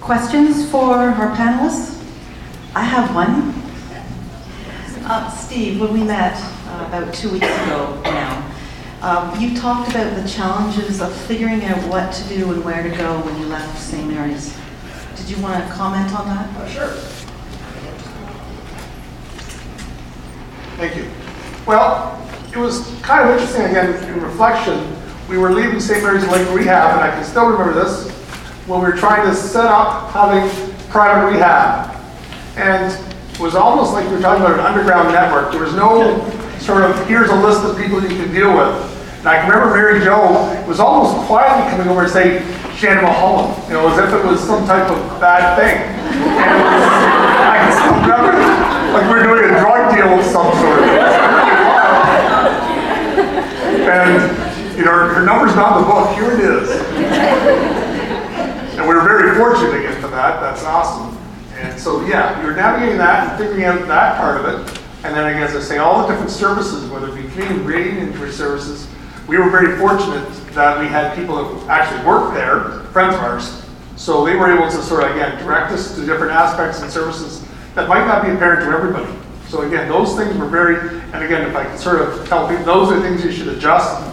questions for our panelists? I have one. Steve, when we met about 2 weeks ago now, you talked about the challenges of figuring out what to do and where to go when you left St. Mary's. Did you want to comment on that? Sure. Thank you. Well, it was kind of interesting, again, in reflection. We were leaving St. Mary's and Lake Rehab, and I can still remember this, when we were trying to set up having private rehab. And it was almost like we were talking about an underground network. There was no sort of, here's a list of people you can deal with. And I can remember Mary Jo was almost quietly coming over and saying, Shannon Mulholland, you know, as if it was some type of bad thing. And it was, I can still remember, like we were doing a drug deal of some sort. And, you know, her number's not in the book, here it is. And we were very fortunate to get to that, that's awesome. And so, yeah, we were navigating that and figuring out that part of it. And then, as I say, all the different services, whether it be community rating injury services, we were very fortunate that we had people that actually worked there, friends of ours. So they were able to sort of, again, direct us to different aspects and services that might not be apparent to everybody. So again, those things were very, and again, if I can sort of tell people, those are things you should adjust and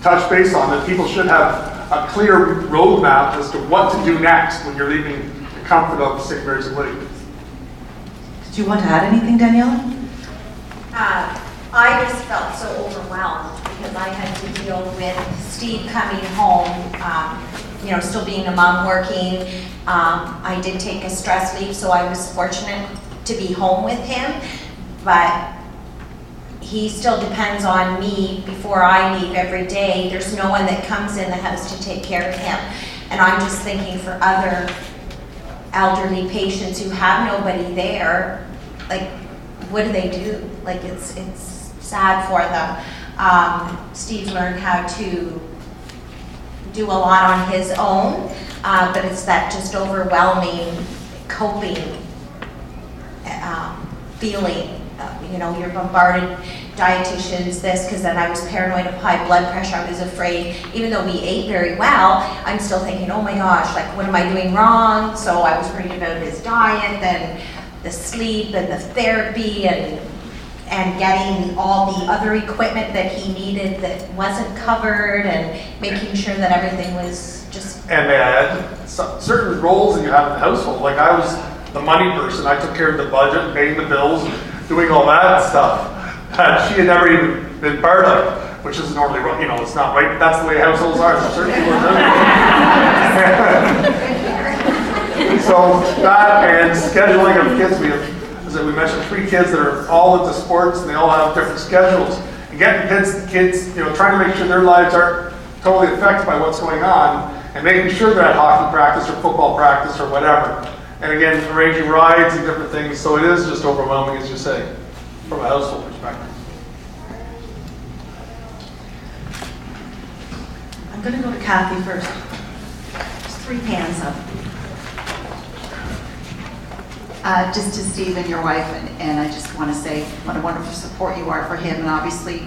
touch base on, that people should have a clear roadmap as to what to do next when you're leaving the comfort of St. Mary's and Lake. Did you want to add anything, Daniela? I just felt so overwhelmed because I had to deal with Steve coming home, you know, still being a mom working. I did take a stress leave, so I was fortunate to be home with him, but he still depends on me before I leave every day. There's no one that comes in the house to take care of him. And I'm just thinking for other elderly patients who have nobody there, like, what do they do? Like, it's sad for them. Steve learned how to do a lot on his own, but it's that just overwhelming coping feeling. You know, you're bombarded, dietitians, this, because then I was paranoid of high blood pressure. I was afraid, even though we ate very well, I'm still thinking, oh my gosh, like, what am I doing wrong? So I was worried about his diet and the sleep and the therapy and getting all the other equipment that he needed that wasn't covered and making sure that everything was just... And they had certain roles that you have in the household. Like, I was the money person. I took care of the budget, paying the bills, doing all that stuff that she had never even been part of, which is normally, you know, it's not right. That's the way households are. So certain people are doing. So that and scheduling of kids. We have, as we mentioned, 3 kids that are all into sports, and they all have different schedules. And getting kids, you know, trying to make sure their lives aren't totally affected by what's going on, and making sure they're at hockey practice or football practice or whatever. And again, arranging rides and different things. So it is just overwhelming, as you say, from a household perspective. I'm going to go to Kathy first. There's 3 hands up. Just to Steve and your wife, and I just want to say what a wonderful support you are for him. And obviously,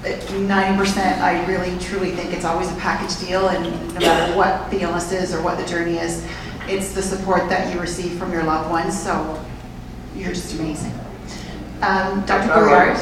90%, I really truly think it's always a package deal, and no matter what the illness is or what the journey is, it's the support that you receive from your loved ones. So you're just amazing. Dr. Brouillard,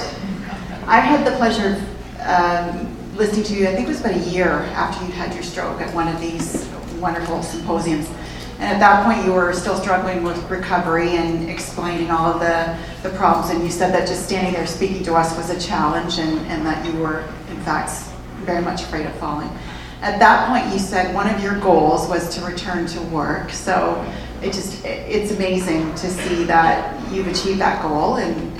I had the pleasure of listening to you, I think it was about a year after you had your stroke at one of these wonderful symposiums. And at that point, you were still struggling with recovery and explaining all of the problems. And you said that just standing there speaking to us was a challenge, and that you were, in fact, very much afraid of falling. At that point, you said one of your goals was to return to work. So it's amazing to see that you've achieved that goal in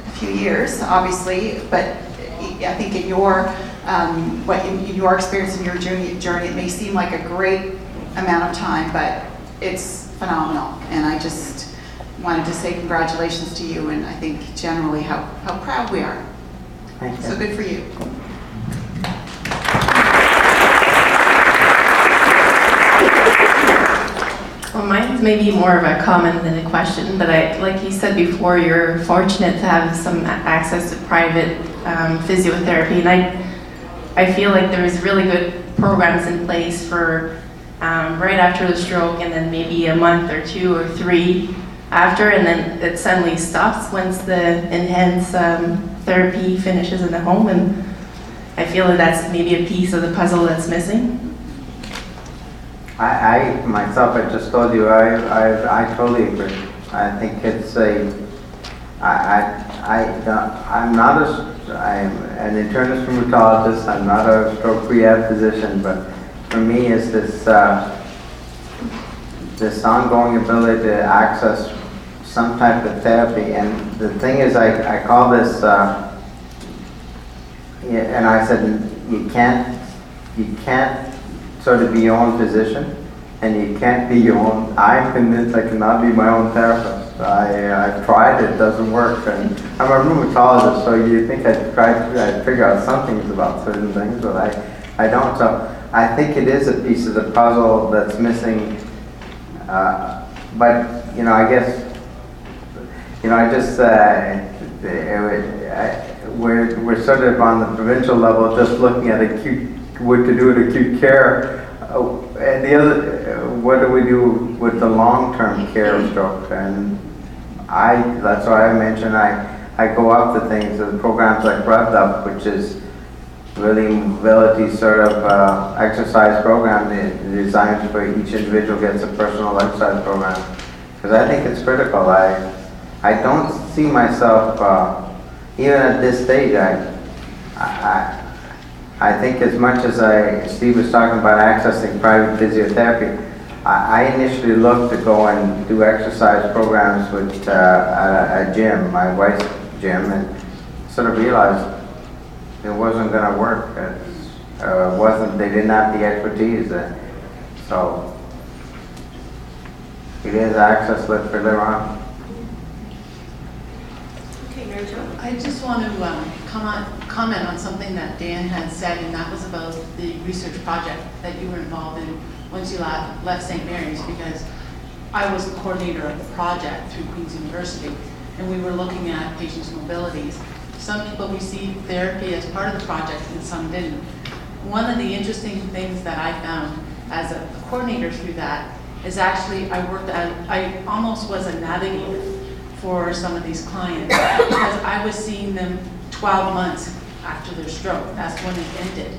a few years, obviously. But I think in your in your experience in your journey, it may seem like a great amount of time, but it's phenomenal. And I just wanted to say congratulations to you, and I think generally how proud we are. Thank you. So good for you. Well, mine's maybe more of a comment than a question, but like you said before, you're fortunate to have some access to private physiotherapy, and I feel like there's really good programs in place for right after the stroke, and then maybe a month or 2 or 3 after, and then it suddenly stops once the enhanced therapy finishes in the home. And I feel that that's maybe a piece of the puzzle that's missing. I myself, I just told you, I totally agree. I think it's I'm an internist rheumatologist. I'm not a stroke rehab physician, but for me, it's this ongoing ability to access some type of therapy. And the thing is, I call this, and I said, you can't sort of be your own physician, and you can't be your own. I'm convinced I cannot be my own therapist. I've tried, it doesn't work. And I'm a rheumatologist, so you think I'd figure out some things about certain things, but I don't. So I think it is a piece of the puzzle that's missing. But, I guess, I just, we're sort of on the provincial level just looking at what to do with acute care. And the other, what do we do with the long-term care of stroke? And that's why I mentioned I go up to things, the programs like Revved Up, which is really mobility sort of exercise program designed for each individual gets a personal exercise program. Because I think it's critical. I don't see myself, even at this stage, I think as much as Steve was talking about accessing private physiotherapy, I initially looked to go and do exercise programs with a gym, my wife's gym, and sort of realized it wasn't going to work. They didn't have the expertise. So it is access for later on. I just want to comment on something that Dan had said, and that was about the research project that you were involved in once you left St. Mary's, because I was the coordinator of the project through Queen's University, and we were looking at patients' mobilities. Some people received therapy as part of the project and some didn't. One of the interesting things that I found as a coordinator through that is actually I almost was a navigator for some of these clients, because I was seeing them 12 months after their stroke. That's when it ended.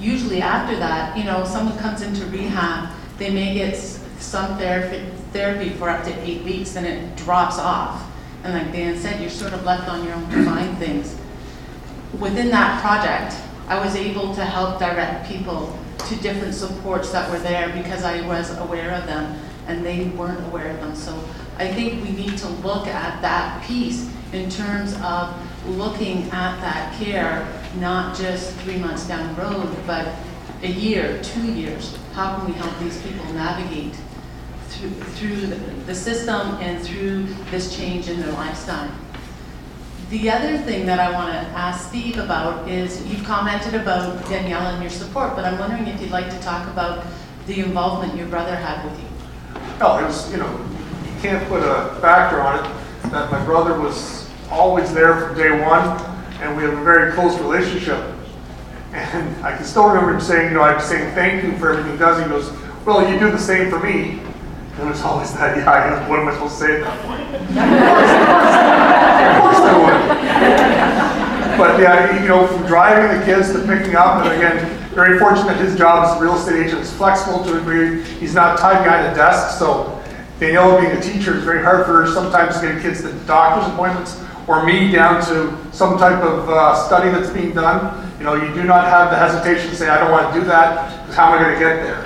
Usually after that, someone comes into rehab, they may get some therapy for up to 8 weeks, then it drops off. And like Dan said, you're sort of left on your own to find things. Within that project, I was able to help direct people to different supports that were there because I was aware of them and they weren't aware of them. So I think we need to look at that piece in terms of looking at that care, not just 3 months down the road, but a year, 2 years. How can we help these people navigate through the system and through this change in their lifestyle? The other thing that I want to ask Steve about is, you've commented about Danielle and your support, but I'm wondering if you'd like to talk about the involvement your brother had with you. Oh, it was, you can't put a factor on it, that my brother was always there from day one, and we have a very close relationship. And I can still remember him saying, I'm saying thank you for everything he does. He goes, well, you do the same for me. And it was always that, what am I supposed to say at that point? Of course I would. But yeah, from driving the kids to picking up, and again, very fortunate his job as a real estate agent is flexible to a degree. He's not tied behind a desk, so Daniela being a teacher, it's very hard for her sometimes to get kids to doctor's appointments, or me down to some type of study that's being done. You do not have the hesitation to say, I don't want to do that, because how am I going to get there?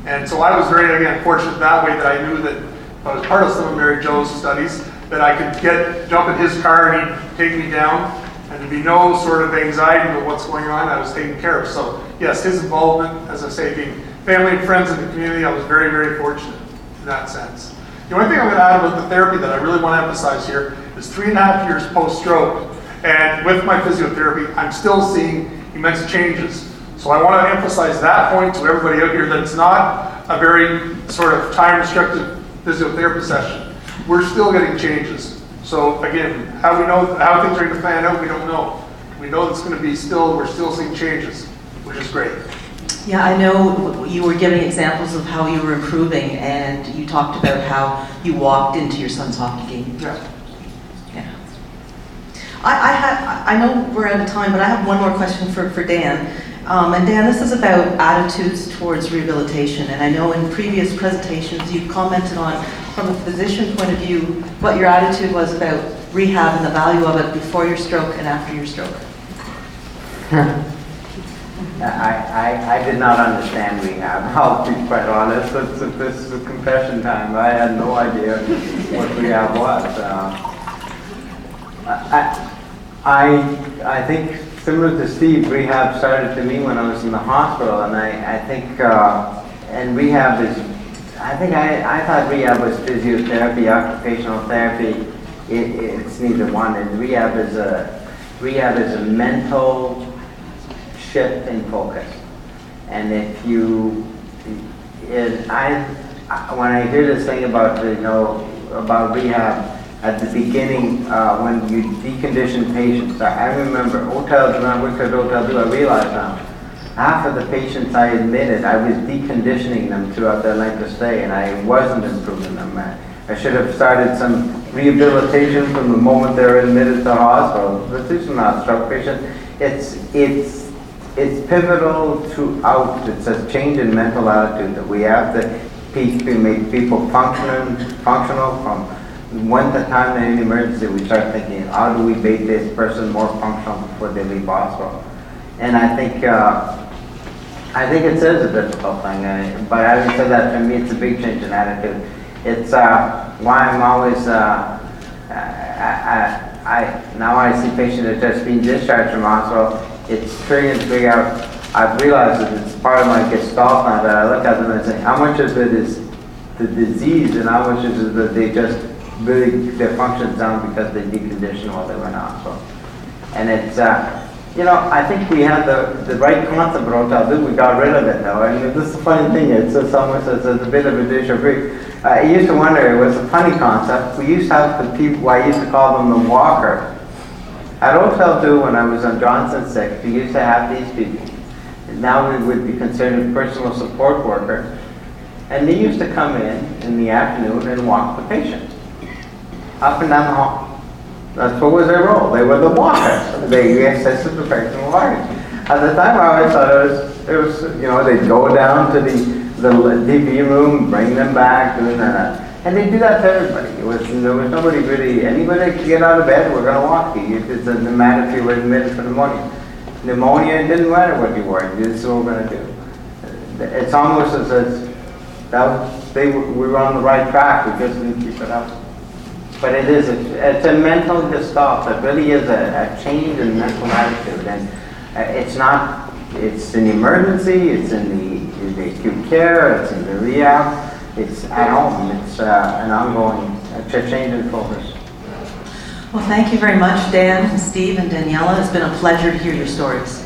And so I was very, again, fortunate that way, that I knew that if I was part of some of Mary Jo's studies, that I could jump in his car and he'd take me down, and there'd be no sort of anxiety about what's going on. I was taken care of. So yes, his involvement, as I say, being family and friends in the community, I was very, very fortunate in that sense. The only thing I'm going to add about the therapy that I really want to emphasize here is 3.5 years post-stroke, and with my physiotherapy, I'm still seeing immense changes. So I want to emphasize that point to everybody out here, that it's not a very sort of time-restricted physiotherapy session. We're still getting changes. So again, how we know how things are going to pan out, we don't know. We know it's going to be we're still seeing changes, which is great. Yeah, I know you were giving examples of how you were improving, and you talked about how you walked into your son's hockey game. Yeah. Yeah. I know we're out of time, but I have one more question for Dan. And Dan, this is about attitudes towards rehabilitation. And I know in previous presentations you've commented on, from a physician point of view, what your attitude was about rehab and the value of it before your stroke and after your stroke. I did not understand rehab, I'll be quite honest. This is a confession time. I had no idea what rehab was. I think similar to Steve, rehab started to me when I was in the hospital, and I think, and rehab is, I thought rehab was physiotherapy, occupational therapy. It's neither one. And rehab is a mental shift in focus. And if you, when I hear this thing about, about rehab, at the beginning, when you decondition patients, I remember hotels, when I worked at Hotel I realized now, half of the patients I admitted, I was deconditioning them throughout their length of stay, and I wasn't improving them. I should have started some rehabilitation from the moment they were admitted to the hospital. This is not stroke patients. It's pivotal throughout. It's a change in mental attitude that we have to make people functional from when the time in an emergency we start thinking, how do we make this person more functional before they leave hospital? And I think it is a difficult thing, but having said that, for me it's a big change in attitude. It's why I'm always, now I see patients that are just being discharged from hospital, it's triggering to figure out, I've realized that it's part of my gestalt now that I look at them and say, how much of it is the disease and how much is it that they just really, their function's down because they deconditioned while they were in hospital. And it's, I think we had the right concept of Hotel we got rid of it though. I mean, this is the funny thing, it's almost as a bit of a déjà vu. I used to wonder, it was a funny concept. We used to have the people, I used to call them the walker. At Hotel Do, when I was on Johnson 6, we used to have these people. Now we would be considered personal support workers. And they used to come in the afternoon and walk the patient up and down the hall. That's what was their role. They were the walkers. They assisted the patient walking. At the time, I always thought it was they'd go down to the DV room, bring them back, doing that. And they do that to everybody. There was nobody really, anybody could get out of bed, we're going to walk you. It doesn't matter if you were admitted for pneumonia. Pneumonia, it didn't matter what you were. This is what we're going to do. It's almost as we were on the right track, we just didn't keep it up. But it's a mental gestalt. It really is a change in mental attitude. And it's an emergency, it's in the acute care, it's in the rehab. It's at home. It's an ongoing change in focus. Well, thank you very much, Dan, Steve, and Daniela. It's been a pleasure to hear your stories.